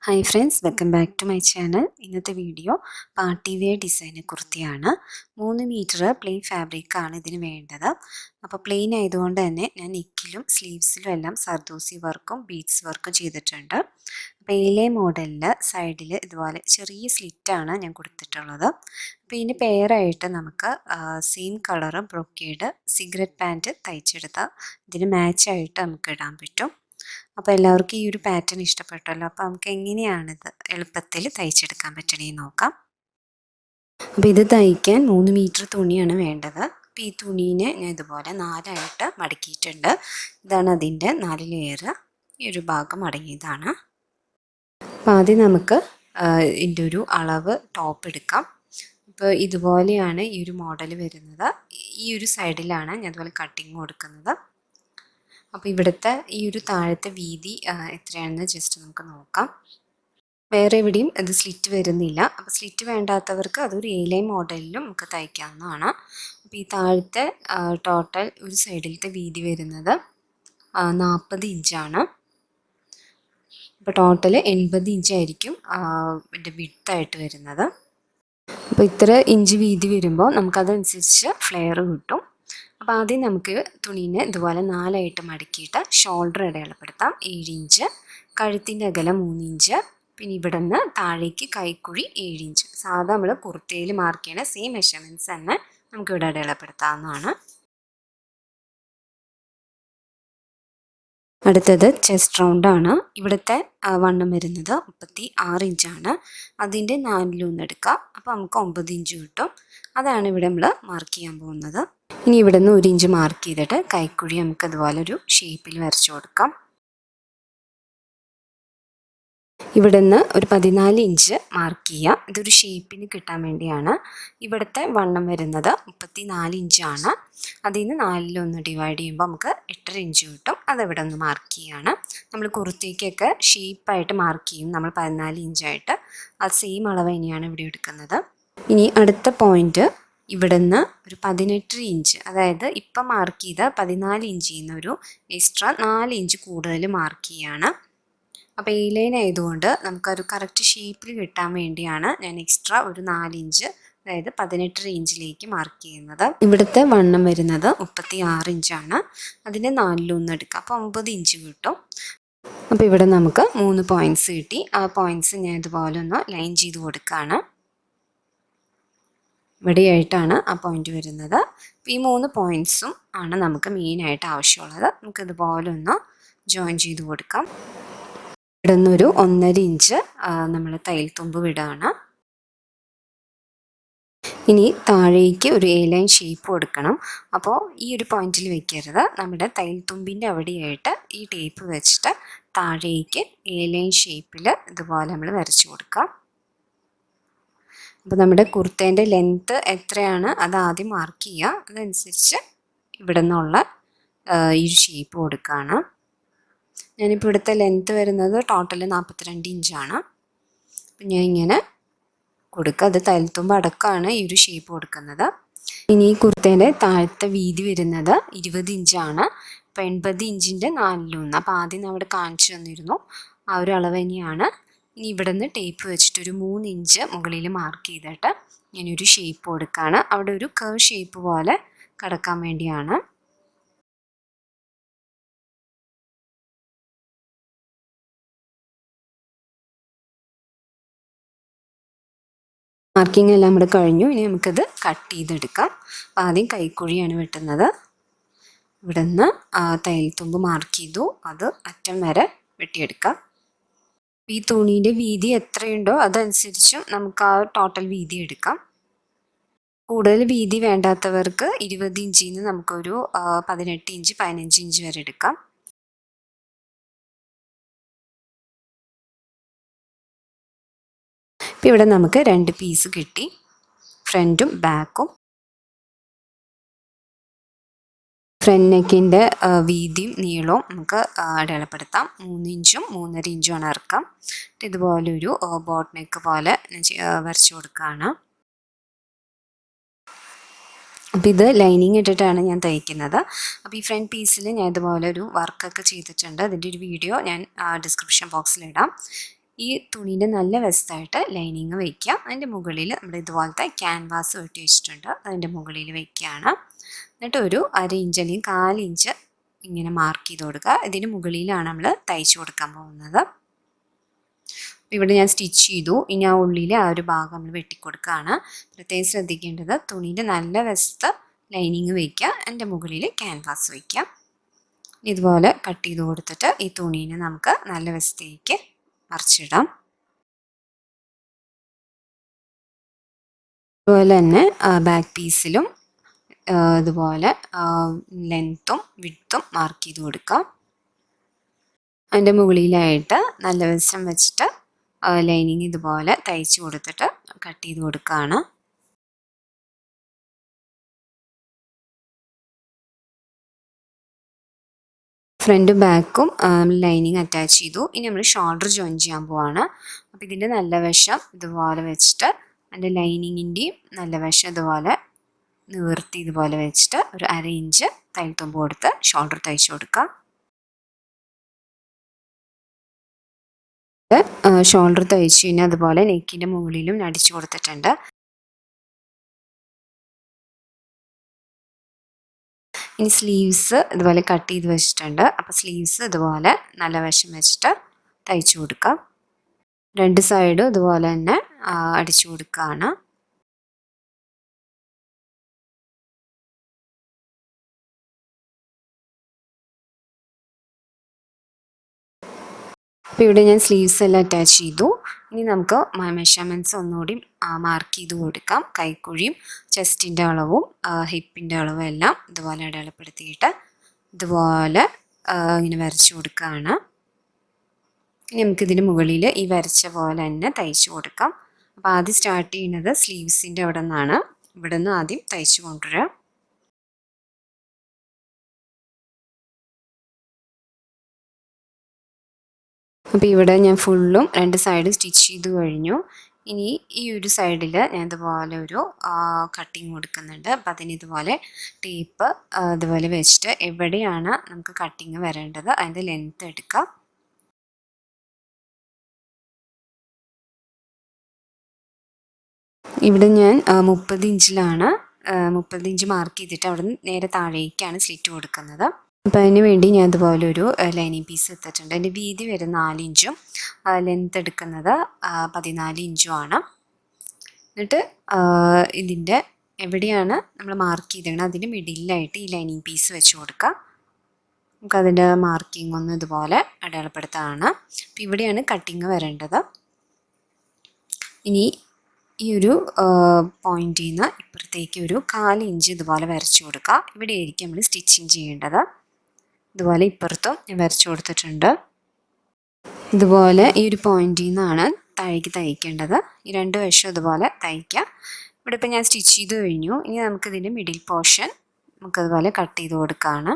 Hi friends, welcome back to my channel. ഇന്നത്തെ video party wear ഡിസൈനെ കുറിച്ചാണ്. 3 metre plain fabric ആണ് ഇതിന് വേണ്ടത്. അപ്പോൾ പ്ലെയിൻ ആയതുകൊണ്ട് തന്നെ ഞാൻ നെക്കിലും സ്ലീവ്സിലും എല്ലാം സർദോസി വർക്കും ബീഡ്സ് വർക്കും ചെയ്തിട്ടുണ്ട്. അപ്പോൾ എയിലെ മോഡലിൽ സൈഡിൽ ഇതുപോലെ ചെറിയ സ്ലിറ്റാണ് ഞാൻ കൊടുത്തിട്ടുള്ളത്. അപ്പോൾ ഇതിന് പെയറായിട്ട് നമുക്ക് same colour brocade cigarette pant തയ്ച്ചെടുത്താൽ ഇതിന് മാച്ചായിട്ട് നമുക്ക് ഇടാൻ പറ്റും. അപ്പോൾ എല്ലാവർക്കും ഈ ഒരു പാറ്റേൺ ഇഷ്ടപ്പെട്ടല്ലോ. അപ്പോൾ നമുക്ക് എങ്ങനെയാണിത് എളുപ്പത്തിൽ തയ്ച്ചെടുക്കാൻ പറ്റണേന്ന് നോക്കാം. അപ്പോൾ ഇത് തയ്ക്കാൻ 3 മീറ്റർ തുണിയാണ് വേണ്ടത്. അപ്പോൾ ഈ തുണീനെ ഞാൻ ഇതുപോലെ 4ആയിട്ട് മടക്കിയിട്ടുണ്ട്. ഇതാണ് അതിൻ്റെ 4 ലെയർ. ഈ ഒരു ഭാഗം അടങ്ങിയതാണ്. അപ്പോൾ ആദ്യം നമുക്ക് ഇതിൻ്റെ ഒരു അളവ് ടോപ്പ് എടുക്കാം. ഇപ്പോൾ ഇതുപോലെയാണ് ഈ ഒരു മോഡൽ വരുന്നത്. ഈ ഒരു സൈഡിലാണ് ഞാൻ അതുപോലെ കട്ടിങ് കൊടുക്കുന്നത്. അപ്പോൾ ഇവിടുത്തെ ഈ ഒരു താഴത്തെ വീതി എത്രയാണെന്ന് ജസ്റ്റ് നമുക്ക് നോക്കാം. വേറെ എവിടെയും ഇത് സ്ലിറ്റ് വരുന്നില്ല. അപ്പോൾ സ്ലിറ്റ് വേണ്ടാത്തവർക്ക് അതൊരു എ-ലൈൻ മോഡലിലും നമുക്ക് തയ്ക്കാവുന്നതാണ്. അപ്പോൾ ഈ താഴത്തെ ടോട്ടൽ ഒരു സൈഡിലത്തെ വീതി വരുന്നത് 40 ഇഞ്ചാണ്. അപ്പോൾ ടോട്ടൽ 80 ഇഞ്ചായിരിക്കും ഇതിൻ്റെ വിഡ്ത്തായിട്ട് വരുന്നത്. അപ്പോൾ ഇത്ര ഇഞ്ച് വീതി വരുമ്പോൾ നമുക്കതനുസരിച്ച് ഫ്ലെയർ കിട്ടും. അപ്പോൾ ആദ്യം നമുക്ക് തുണീനെ ഇതുപോലെ 4ആയിട്ട് മടക്കിയിട്ട് ഷോൾഡർ അടയാളപ്പെടുത്താം. 7 ഇഞ്ച്, കഴുത്തിൻ്റെ അകലം 3 ഇഞ്ച്, പിന്നെ ഇവിടെ നിന്ന് താഴേക്ക് കൈക്കുഴി 7 ഇഞ്ച്. സാധാ നമ്മൾ കുർത്തയിൽ മാർക്ക് ചെയ്യണ സെയിം മെഷർമെൻറ്റ്സ് തന്നെ നമുക്കിവിടെ അടയാളപ്പെടുത്താവുന്നതാണ്. അടുത്തത് ചെസ്റ്റ് റൗണ്ടാണ്. ഇവിടുത്തെ വണ്ണം വരുന്നത് 36 ഇഞ്ചാണ്. അതിൻ്റെ 4 എടുക്കുക. അപ്പോൾ നമുക്ക് 9 ഇഞ്ച് കിട്ടും. അതാണ് ഇവിടെ നമ്മൾ മാർക്ക് ചെയ്യാൻ പോകുന്നത്. ഇനി ഇവിടെ നിന്ന് 1 ഇഞ്ച് മാർക്ക് ചെയ്തിട്ട് കൈക്കുഴി നമുക്ക് അതുപോലെ ഒരു ഷേപ്പിൽ വരച്ചു കൊടുക്കാം. ഇവിടെ നിന്ന് ഒരു 14 ഇഞ്ച് മാർക്ക് ചെയ്യുക. ഇതൊരു ഷേപ്പിന് കിട്ടാൻ വേണ്ടിയാണ്. ഇവിടുത്തെ വണ്ണം വരുന്നത് 34 ഇഞ്ചാണ്. അതിൽ നിന്ന് 4 ഡിവൈഡ് ചെയ്യുമ്പോൾ നമുക്ക് 8.5 ഇഞ്ച് കിട്ടും. അതിവിടെ ഒന്ന് മാർക്ക് ചെയ്യുകയാണ്. നമ്മൾ കുർത്തിക്കൊക്കെ ഷേപ്പായിട്ട് മാർക്ക് ചെയ്യും നമ്മൾ 14 ഇഞ്ചായിട്ട്. അത് സെയിം അളവ് തന്നെയാണ് ഇവിടെ എടുക്കുന്നത്. ഇനി അടുത്ത പോയിന്റ് ഇവിടെ നിന്ന് ഒരു 18 ഇഞ്ച്, അതായത് ഇപ്പം മാർക്ക് ചെയ്ത 14 ഇഞ്ചിൽ നിന്ന് ഒരു എക്സ്ട്രാ 4 ഇഞ്ച് കൂടുതൽ മാർക്ക് ചെയ്യാണ്. അപ്പോൾ ഈ ലൈൻ ആയതുകൊണ്ട് നമുക്കൊരു കറക്റ്റ് ഷേപ്പിൽ കിട്ടാൻ വേണ്ടിയാണ് ഞാൻ എക്സ്ട്രാ ഒരു 4 ഇഞ്ച്, അതായത് 18 ഇഞ്ചിലേക്ക് മാർക്ക് ചെയ്യുന്നത്. ഇവിടുത്തെ വണ്ണം വരുന്നത് 36 ഇഞ്ചാണ്. അതിൻ്റെ 4 എടുക്കുക. അപ്പോൾ 9 ഇഞ്ച് കിട്ടും. അപ്പോൾ ഇവിടെ നമുക്ക് 3 പോയിൻറ്റ്സ് കിട്ടി. ആ പോയിൻറ്റ്സ് ഞാൻ ഇതുപോലെ ഒന്ന് ലൈൻ ചെയ്ത് കൊടുക്കുകയാണ്. ഇവിടെയായിട്ടാണ് ആ പോയിന്റ് വരുന്നത്. അപ്പോൾ ഈ 3 പോയിൻറ്റ്സും ആണ് നമുക്ക് മെയിനായിട്ട് ആവശ്യമുള്ളത്. നമുക്കിതുപോലെ ഒന്ന് ജോയിൻ ചെയ്ത് കൊടുക്കാം. ഇവിടെ നിന്നൊരു 1.5 ഇഞ്ച് നമ്മൾ തയ്യൽ തുമ്പ് വിടുകയാണ്. ഇനി താഴേക്ക് ഒരു എ-ലൈൻ ഷേപ്പ് കൊടുക്കണം. അപ്പോൾ ഈ ഒരു പോയിന്റിൽ വെക്കരുത്. നമ്മുടെ തയ്യൽ തുമ്പിൻ്റെ അവിടെയായിട്ട് ഈ ടേപ്പ് വെച്ചിട്ട് താഴേക്ക് എ-ലൈൻ ഷേപ്പിൽ ഇതുപോലെ നമ്മൾ വരച്ചു കൊടുക്കാം. അപ്പോൾ നമ്മുടെ കുർത്തേൻ്റെ ലെങ്ത്ത് എത്രയാണ് അത് ആദ്യം മാർക്ക് ചെയ്യുക. അതനുസരിച്ച് ഇവിടെ നിന്നുള്ള ഈ ഒരു ഷേപ്പ് കൊടുക്കുകയാണ്. ഞാനിപ്പോൾ ഇവിടുത്തെ ലെങ്ത്ത് വരുന്നത് ടോട്ടൽ 42 ഇഞ്ചാണ്. അപ്പം ഞാൻ ഇങ്ങനെ കൊടുക്കുക. അത് തയ്യൽത്തുമ്പ് അടക്കമാണ് ഈ ഒരു ഷേപ്പ് കൊടുക്കുന്നത്. ഇനി ഈ കുർത്തേൻ്റെ താഴത്തെ വീതി വരുന്നത് 20 ഇഞ്ചാണ്. അപ്പോൾ 80 ഇഞ്ചിൻ്റെ 4 അപ്പോൾ ആദ്യം അവിടെ കാണിച്ചു തന്നിരുന്നു. ആ ഒരു അളവ് തന്നെയാണ്. ഇനി ഇവിടെ നിന്ന് ടേപ്പ് വെച്ചിട്ട് ഒരു 3 ഇഞ്ച് മുകളിൽ മാർക്ക് ചെയ്തിട്ട് ഞാനൊരു ഷേപ്പ് കൊടുക്കുകയാണ്. അവിടെ ഒരു കർവ് ഷേപ്പ് പോലെ കിടക്കാൻ വേണ്ടിയാണ്. മാർക്കിംഗ് എല്ലാം ഇവിടെ കഴിഞ്ഞു. ഇനി നമുക്കത് കട്ട് ചെയ്തെടുക്കാം. അപ്പോൾ ആദ്യം കൈക്കുഴിയാണ് വെട്ടുന്നത്. ഇവിടെ നിന്ന് തയ്യൽ തുമ്പ് മാർക്ക് ചെയ്തു. അത് അറ്റം വരെ വെട്ടിയെടുക്കാം. ഈ തുണീൻ്റെ വീതി എത്രയുണ്ടോ അതനുസരിച്ചും നമുക്ക് ആ ടോട്ടൽ വീതി എടുക്കാം. കൂടുതൽ വീതി വേണ്ടാത്തവർക്ക് 20 ഇഞ്ചിൽ നിന്ന് നമുക്കൊരു 18 ഇഞ്ച് 15 ഇഞ്ച് വരെ എടുക്കാം. ഇപ്പം ഇവിടെ നമുക്ക് 2 പീസ് കിട്ടി, ഫ്രണ്ടും ബാക്കും. ഫ്രണ്ട് നെക്കിൻ്റെ വീതിയും നീളവും നമുക്ക് അടയാളപ്പെടുത്താം. 3 ഇഞ്ചും 3.5 ഇഞ്ചുമാണ് ഇറക്കം. ഇതുപോലൊരു ബോട്ട് നെക്ക് പോലെ വരച്ചു കൊടുക്കുകയാണ്. അപ്പോൾ ഇത് ലൈനിങ് ഇട്ടിട്ടാണ് ഞാൻ തയ്ക്കുന്നത്. അപ്പോൾ ഈ ഫ്രണ്ട് പീസിൽ ഞാൻ ഇതുപോലെ ഒരു വർക്കൊക്കെ ചെയ്തിട്ടുണ്ട്. അതിൻ്റെ ഒരു വീഡിയോ ഞാൻ ഡിസ്ക്രിപ്ഷൻ ബോക്സിലിടാം. ഈ തുണീൻ്റെ നല്ല വശത്തായിട്ട് ലൈനിങ് വയ്ക്കുക. അതിൻ്റെ മുകളിൽ നമ്മൾ ഇതുപോലത്തെ ക്യാൻവാസ് വെട്ടി വെച്ചിട്ടുണ്ട്, അതിൻ്റെ മുകളിൽ വയ്ക്കുകയാണ്. എന്നിട്ട് ഒരു 1/2 ഇഞ്ച് അല്ലെങ്കിൽ 1/4 ഇഞ്ച് ഇങ്ങനെ മാർക്ക് ചെയ്ത് കൊടുക്കുക. ഇതിന് മുകളിലാണ് നമ്മൾ തയ്ച്ചു കൊടുക്കാൻ പോകുന്നത്. ഇവിടെ ഞാൻ സ്റ്റിച്ച് ചെയ്തു. ഇനി ആ ഉള്ളിലെ ആ ഒരു ഭാഗം നമ്മൾ വെട്ടിക്കൊടുക്കുകയാണ്. പ്രത്യേകം ശ്രദ്ധിക്കേണ്ടത് തുണീൻ്റെ നല്ല വശത്ത് ലൈനിങ് വയ്ക്കുക, അതിൻ്റെ മുകളിൽ ക്യാൻവാസ് വയ്ക്കുക. ഇതുപോലെ കട്ട് ചെയ്ത് കൊടുത്തിട്ട് ഈ തുണീനെ നമുക്ക് നല്ല വശത്തേക്ക് മറിച്ചിടാം. അതുപോലെ തന്നെ ബാക്ക് പീസിലും ഇതുപോലെ ലെങ്ത്തും വിഡ്ത്തും മാർക്ക് ചെയ്ത് കൊടുക്കാം. അതിൻ്റെ മുകളിലായിട്ട് നല്ല വശം വെച്ചിട്ട് ലൈനിങ് ഇതുപോലെ തയ്ച്ച് കൊടുത്തിട്ട് കട്ട് ചെയ്ത് കൊടുക്കുകയാണ്. ഫ്രണ്ടും ബാക്കും ലൈനിങ് അറ്റാച്ച് ചെയ്തു. ഇനി നമ്മൾ ഷോൾഡർ ജോയിൻ ചെയ്യാൻ പോവാണ്. അപ്പോൾ ഇതിൻ്റെ നല്ല വശം ഇതുപോലെ വെച്ചിട്ട് അതിൻ്റെ ലൈനിങ്ങിൻ്റെയും നല്ല വശം ഇതുപോലെ നിവർത്തി ഇതുപോലെ വെച്ചിട്ട് ഒരു 1/2 ഇഞ്ച് തയ്യൽ തുമ്പ് കൊടുത്ത് ഷോൾഡർ തയ്ച്ചു കൊടുക്കാം. ഷോൾഡർ തയ്ച്ചു കഴിഞ്ഞാൽ അതുപോലെ നെക്കിൻ്റെ മുകളിലും അടിച്ചു കൊടുത്തിട്ടുണ്ട്. ഇനി സ്ലീവ്സ് ഇതുപോലെ കട്ട് ചെയ്ത് വെച്ചിട്ടുണ്ട്. അപ്പോൾ സ്ലീവ്സ് ഇതുപോലെ നല്ല വശം വെച്ചിട്ട് തയ്ച്ചു കൊടുക്കാം. 2 സൈഡും ഇതുപോലെ തന്നെ അടിച്ചു കൊടുക്കുകയാണ്. അപ്പോൾ ഇവിടെ ഞാൻ സ്ലീവ്സ് എല്ലാം അറ്റാച്ച് ചെയ്തു. ഇനി നമുക്ക് മെഷർമെൻറ്റ്സ് ഒന്നുകൂടി മാർക്ക് ചെയ്ത് കൊടുക്കാം. കൈക്കുഴിയും ചെസ്റ്റിൻ്റെ അളവും ഹിപ്പിൻ്റെ അളവും എല്ലാം ഇതുപോലെ അടയാളപ്പെടുത്തിയിട്ട് ഇതുപോലെ ഇങ്ങനെ വരച്ചു കൊടുക്കുകയാണ്. ഇനി നമുക്കിതിന് മുകളിൽ ഈ വരച്ച പോലെ തന്നെ തയ്ച്ചു കൊടുക്കാം. അപ്പോൾ ആദ്യം സ്റ്റാർട്ട് ചെയ്യുന്നത് സ്ലീവ്സിൻ്റെ അവിടെ നിന്നാണ്. ഇവിടെ നിന്ന് ആദ്യം തയ്ച്ചു കൊണ്ടുവരാം. അപ്പോൾ ഇവിടെ ഞാൻ ഫുള്ളും 2 സൈഡ് സ്റ്റിച്ച് ചെയ്ത് കഴിഞ്ഞു. ഇനി ഈ ഒരു സൈഡിൽ ഞാൻ ഇതുപോലെ ഒരു കട്ടിങ് കൊടുക്കുന്നുണ്ട്. അപ്പോൾ അതിന് ഇതുപോലെ ടേപ്പ് ഇതുപോലെ വെച്ചിട്ട് എവിടെയാണ് നമുക്ക് കട്ടിങ് വരേണ്ടത് അതിൻ്റെ ലെങ്ത്ത് എടുക്കാം. ഇവിടെ ഞാൻ 30 ഇഞ്ചിലാണ് 30 ഇഞ്ച് മാർക്ക് ചെയ്തിട്ട് അവിടെ നിന്ന് നേരെ താഴേക്കാണ് സ്ലിറ്റ് കൊടുക്കുന്നത്. അപ്പോൾ അതിന് വേണ്ടി ഞാൻ ഇതുപോലെ ഒരു ലൈനിങ് പീസ് എടുത്തിട്ടുണ്ട്. അതിൻ്റെ വീതി വരെ 4 ഇഞ്ചും ലെങ്ത്ത് എടുക്കുന്നത് 14 ഇഞ്ചുമാണ്. എന്നിട്ട് ഇതിൻ്റെ എവിടെയാണ് നമ്മൾ മാർക്ക് ചെയ്തിരിക്കുന്നത് അതിൻ്റെ മിഡിലായിട്ട് ഈ ലൈനിങ് പീസ് വെച്ച് കൊടുക്കുക. നമുക്കതിൻ്റെ മാർക്കിംഗ് ഒന്ന് ഇതുപോലെ അടയാളപ്പെടുത്താണ്. അപ്പോൾ ഇവിടെയാണ് കട്ടിങ് വരേണ്ടത്. ഇനി ഈ ഒരു പോയിന്റിൽ നിന്ന് ഇപ്പുറത്തേക്ക് ഒരു 1/4 ഇഞ്ച് ഇതുപോലെ വരച്ചു കൊടുക്കുക. ഇവിടെയായിരിക്കും നമ്മൾ സ്റ്റിച്ചിങ് ചെയ്യേണ്ടത്. ഇതുപോലെ ഇപ്പുറത്തും ഞാൻ വരച്ചു കൊടുത്തിട്ടുണ്ട്. ഇതുപോലെ ഈ ഒരു പോയിന്റിൽ നിന്നാണ് താഴേക്ക് തയ്ക്കേണ്ടത്. ഈ 2 വശം ഇതുപോലെ തയ്ക്കുക. ഇവിടെ ഇപ്പോൾ ഞാൻ സ്റ്റിച്ച് ചെയ്ത് കഴിഞ്ഞു. ഇനി നമുക്കിതിൻ്റെ മിഡിൽ പോർഷൻ നമുക്കതുപോലെ കട്ട് ചെയ്ത് കൊടുക്കുകയാണ്.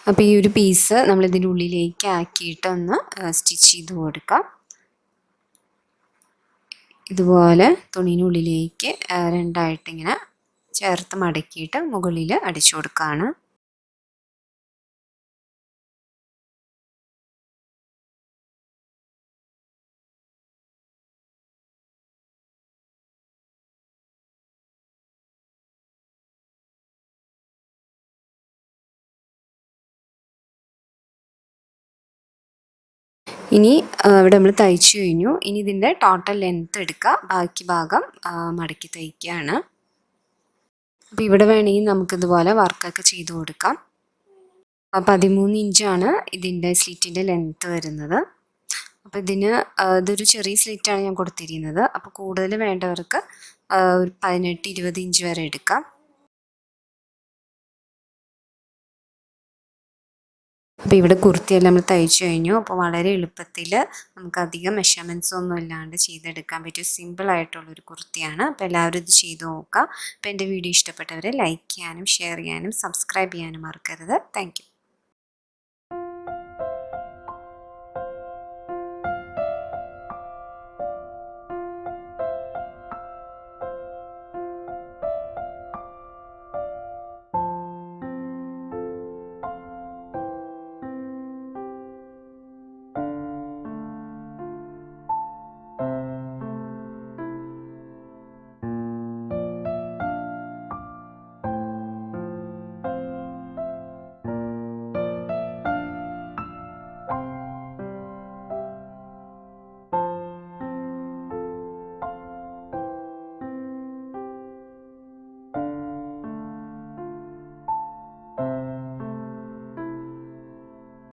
അപ്പോൾ ഈ ഒരു പീസ് നമ്മളിതിൻ്റെ ഉള്ളിലേക്ക് ആക്കിയിട്ടൊന്ന് സ്റ്റിച്ച് ചെയ്ത് കൊടുക്കാം. ഇതുപോലെ തുണീനുള്ളിലേക്ക് 2ആയിട്ട് ഇങ്ങനെ ചേർത്ത് മടക്കിയിട്ട് മുകളിൽ അടിച്ചു കൊടുക്കുകയാണ്. ഇനി ഇവിടെ നമ്മൾ തയ്ച്ചു കഴിഞ്ഞു. ഇനി ഇതിൻ്റെ ടോട്ടൽ ലെങ്ത്ത് എടുക്കുക, ബാക്കി ഭാഗം മടക്കി തയ്ക്കുകയാണ്. അപ്പോൾ ഇവിടെ വേണമെങ്കിൽ നമുക്കിതുപോലെ വർക്കൊക്കെ ചെയ്ത് കൊടുക്കാം. 13 ഇഞ്ചാണ് ഇതിൻ്റെ സ്ലിറ്റിൻ്റെ ലെങ്ത്ത് വരുന്നത്. അപ്പോൾ ഇതൊരു ചെറിയ സ്ലിറ്റാണ് ഞാൻ കൊടുത്തിരിക്കുന്നത്. അപ്പോൾ കൂടുതൽ വേണ്ടവർക്ക് ഒരു 18-20 ഇഞ്ച് വരെ എടുക്കാം. അപ്പോൾ ഇവിടെ കുർത്തിയെല്ലാം നമ്മൾ തയ്ച്ചു കഴിഞ്ഞു. അപ്പോൾ വളരെ എളുപ്പത്തിൽ നമുക്കധികം മെഷർമെൻറ്റ്സ് ഒന്നും ഇല്ലാണ്ട് ചെയ്തെടുക്കാൻ പറ്റിയ സിമ്പിളായിട്ടുള്ളൊരു കുർത്തിയാണ്. അപ്പോൾ എല്ലാവരും ഇത് ചെയ്ത് നോക്കുക. അപ്പോൾ എൻ്റെ വീഡിയോ ഇഷ്ടപ്പെട്ടവരെ ലൈക്ക് ചെയ്യാനും ഷെയർ ചെയ്യാനും സബ്സ്ക്രൈബ് ചെയ്യാനും മറക്കരുത്. Thank you.